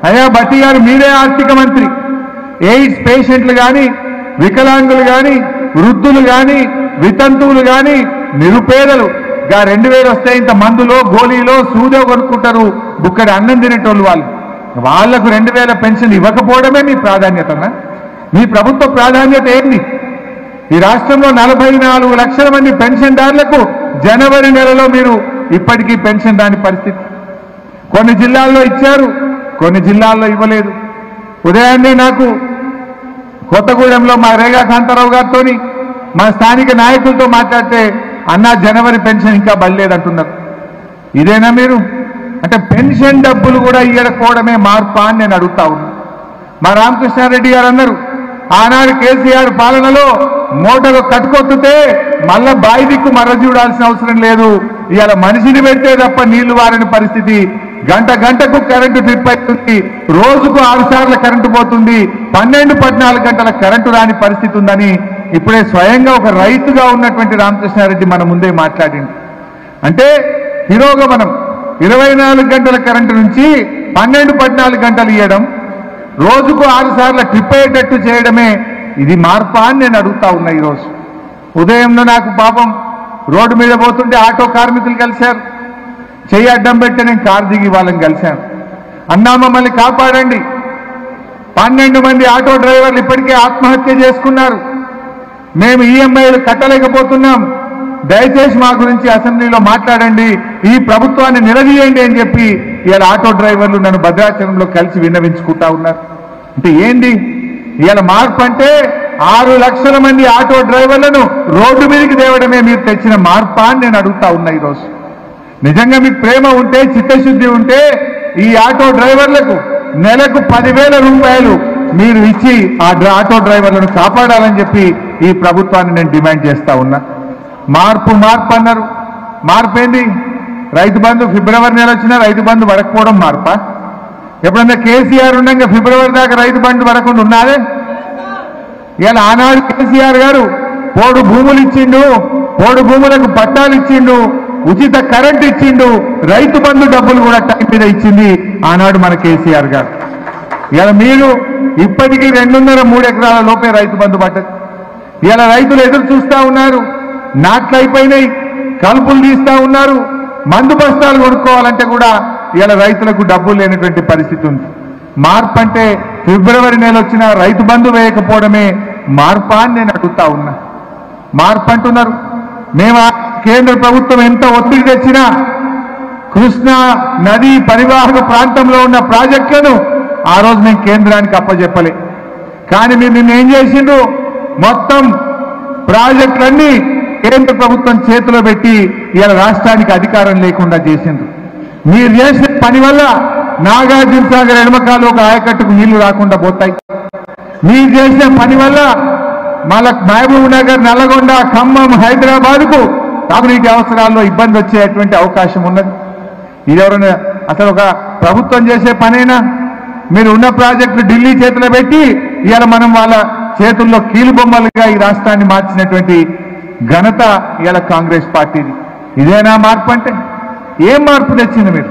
అయ్యా భట్టి గారు మీరే ఆర్థిక మంత్రి, ఎయిడ్స్ పేషెంట్లు కానీ, వికలాంగులు కానీ, వృద్ధులు కానీ, వితంతువులు కానీ, నిరుపేదలు 2000 వస్తే ఇంత మందులో గోళీలో సూదో కొనుక్కుంటారు, బుక్కడి అన్నం తినేటోళ్ళు వాళ్లకు 2000 పెన్షన్ ఇవ్వకపోవడమే మీ ప్రాధాన్యతనా? మీ ప్రభుత్వ ప్రాధాన్యత ఏంటి? ఈ రాష్ట్రంలో 44 లక్షల మంది పెన్షన్దారులకు జనవరి నెలలో మీరు ఇప్పటికీ పెన్షన్ రాని పరిస్థితి. కొన్ని జిల్లాల్లో ఇచ్చారు, కొన్ని జిల్లాల్లో ఇవ్వలేదు. ఉదయాన్నే నాకు కొత్తగూడెంలో మా రేగా కాంతారావు గారితో మా స్థానిక నాయకులతో మాట్లాడితే అన్నా జనవరి పెన్షన్ ఇంకా బల్లేదంటున్నారు. ఇదేనా మీరు? అంటే పెన్షన్ డబ్బులు కూడా ఇవ్వకపోవడమే మార్పా అని నేను అడుగుతా ఉన్నా. మా రామకృష్ణారెడ్డి గారు అన్నారు ఆనాడు కేసీఆర్ పాలనలో మోటారు కట్టుకొత్తుతే మళ్ళా బాయి దిక్కు మర్ర చూడాల్సిన అవసరం లేదు, ఇవాళ మనిషిని పెడితే తప్ప నీళ్లు వారని పరిస్థితి, గంటకు కరెంటు ట్రిప్ అవుతుంది, రోజుకు 6 సార్లు కరెంటు పోతుంది, 12-14 గంటల కరెంటు రాని పరిస్థితి ఉందని ఇప్పుడే స్వయంగా ఒక రైతుగా ఉన్నటువంటి రామకృష్ణారెడ్డి మన ముందే మాట్లాడింది. అంటే తిరోగమనం 24 గంటల కరెంటు నుంచి 12-14 గంటలు ఇవ్వడం, రోజుకు 6 సార్లు ట్రిప్ అయ్యేటట్టు చేయడమే ఇది మార్పా అని నేను అడుగుతా ఉన్నా. ఈరోజు ఉదయంలో నాకు పాపం రోడ్డు మీద పోతుంటే ఆటో కార్మికులు కలిశారు, చెయ్యి అడ్డం పెట్టి నేను కారు దిగి వాళ్ళని కలిశాను. అన్నా మమ్మల్ని కాపాడండి, 12 మంది ఆటో డ్రైవర్లు ఇప్పటికే ఆత్మహత్య చేసుకున్నారు, మేము ఈఎంఐలు కట్టలేకపోతున్నాం, దయచేసి మా గురించి అసెంబ్లీలో మాట్లాడండి, ఈ ప్రభుత్వాన్ని నిలదీయండి అని చెప్పి ఇవాళ ఆటో డ్రైవర్లు నన్ను భద్రాచలంలో కలిసి విన్నవించుకుంటా ఉన్నారు. అంటే ఏంది ఇవాళ మార్పు? అంటే 6 లక్షల మంది ఆటో డ్రైవర్లను రోడ్డు మీదకి తేవడమే మీరు తెచ్చిన మార్పా అని నేను అడుగుతా ఉన్నా. ఈరోజు నిజంగా మీకు ప్రేమ ఉంటే, చిత్తశుద్ధి ఉంటే ఈ ఆటో డ్రైవర్లకు నెలకు 10,000 రూపాయలు మీరు ఇచ్చి ఆ ఆటో డ్రైవర్లను కాపాడాలని చెప్పి ఈ ప్రభుత్వాన్ని నేను డిమాండ్ చేస్తా ఉన్నా. మార్పు అన్నారు, మార్పు ఏంది? రైతు బంధు ఫిబ్రవరి నెల వచ్చినా రైతు బంధు పడకపోవడం మార్పా? ఎప్పుడన్నా కేసీఆర్ ఉండగా ఫిబ్రవరి దాకా రైతు బంధు పడకుండా ఉన్నారే? ఇవాళ ఆనాడు కేసీఆర్ గారు పోడు భూములు ఇచ్చిండు, పోడు భూములకు పట్టాలు ఇచ్చిండు, ఉచిత కరెంట్ ఇచ్చిండు, రైతు బంధు డబ్బులు కూడా టైం మీద ఇచ్చింది ఆనాడు మన కేసీఆర్ గారు. ఇవాళ మీరు ఇప్పటికీ 2.5-3 ఎకరాల లోపే రైతు బంధు పడ్డది. ఇవాళ రైతులు ఎదురు చూస్తా ఉన్నారు, నాట్లు అయిపోయినాయి, కలుపులు తీస్తా ఉన్నారు, మందు బస్తాలు కొనుక్కోవాలంటే కూడా ఇవాళ రైతులకు డబ్బులు లేనటువంటి పరిస్థితి ఉంది. మార్పు అంటే ఫిబ్రవరి నెల వచ్చిన రైతు బంధు వేయకపోవడమే మార్పా అని నేను అడుగుతా ఉన్నా. మార్పు అంటున్నారు. మేము కేంద్ర ప్రభుత్వం ఎంత ఒత్తిడి తెచ్చినా కృష్ణా నది పరివాహక ప్రాంతంలో ఉన్న ప్రాజెక్టులను ఆ రోజు మేము కేంద్రానికి అప్పచెప్పలే. కానీ మీరు నిన్న ఏం చేసిండ్రు? మొత్తం ప్రాజెక్టులన్నీ కేంద్ర ప్రభుత్వం చేతిలో పెట్టి ఇవాళ రాష్ట్రానికి అధికారం లేకుండా చేసిండ్రు. మీరు చేసిన పని వల్ల నాగార్జున సాగర్ ఎడమకాలు ఒక ఆయకట్టుకు నీళ్లు రాకుండా పోతాయి. మీరు చేసిన పని వల్ల మహబూబ్ నగర్, నల్లగొండ, ఖమ్మం, హైదరాబాద్కు తాగునీటి అవసరాల్లో ఇబ్బంది వచ్చేటువంటి అవకాశం ఉన్నది. ఇది ఎవరైనా అసలు ఒక ప్రభుత్వం చేసే పనేనా? మీరు ఉన్న ప్రాజెక్టులు ఢిల్లీ చేతిలో పెట్టి ఇవాళ మనం వాళ్ళ చేతుల్లో కీలుబొమ్మలుగా ఈ రాష్ట్రాన్ని మార్చినటువంటి ఘనత ఇవాళ కాంగ్రెస్ పార్టీది. ఇదేనా మార్పు? అంటే ఏం మార్పు తెచ్చింది మీరు?